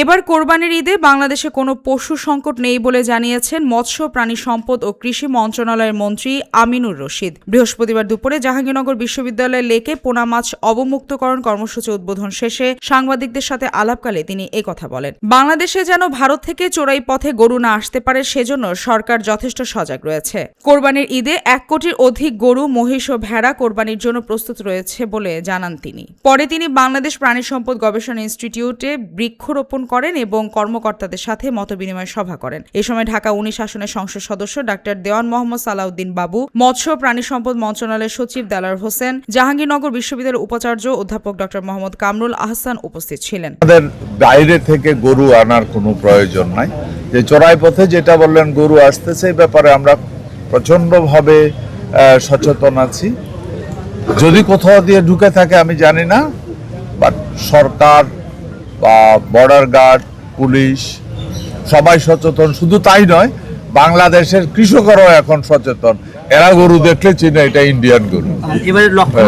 এবার কোরবানির ঈদে বাংলাদেশে কোনো পশু সংকট নেই বলে জানিয়েছেন মৎস্য প্রাণী সম্পদ ও কৃষি মন্ত্রণালয়ের মন্ত্রী আমিনুর রশিদ। বৃহস্পতিবার দুপুরে জাহাঙ্গীরনগর বিশ্ববিদ্যালয়ের লেকে পোনা মাছ অবমুক্তকরণ কর্মসূচি উদ্বোধন শেষে সাংবাদিকদের সাথে আলাপকালে তিনি একথা বলেন। বাংলাদেশে যেন ভারত থেকে চোরাই পথে গরু না আসতে পারে সেজন্য সরকার যথেষ্ট সজাগ রয়েছে। কোরবানির ঈদে 1 কোটির অধিক গরু, মহিষ ও ভেড়া কোরবানির জন্য প্রস্তুত রয়েছে বলে জানান তিনি। পরে তিনি বাংলাদেশ প্রাণী সম্পদ গবেষণা ইনস্টিটিউটে বৃক্ষরোপণ করেন এবং কর্মকর্তাদের সাথে মতবিনিময় সভা করেন। এ সময় ঢাকা 19 আসনের সংসদ সদস্য ডাক্তার দেওয়ান মোহাম্মদ সালাউদ্দিন বাবু, মৎস্য প্রাণী সম্পদ মন্ত্রণালয়ের সচিব দেলার হোসেন, জাহাঙ্গীরনগর বিশ্ববিদ্যালয়ের উপাচার্য অধ্যাপক ডক্টর মোহাম্মদ কামরুল আহসান উপস্থিত ছিলেন। আমাদের বাইরে থেকে গরু আনার কোনো প্রয়োজন নাই। যে চোরাই পথে যেটা বললেন গরু আসতেছে, এই ব্যাপারে আমরা প্রচন্ডভাবে সচেতন আছি। যদি কোথাও দিয়ে ঢুকে থাকে আমি জানি না, বাট সরকার বা বর্ডার গার্ড, পুলিশ সবাই সচেতন। শুধু তাই নয়, বাংলাদেশের কৃষকরাও এখন সচেতন। এরা গরু দেখলে চিনে এটা ইন্ডিয়ান গরু। এবারে লক্ষ্য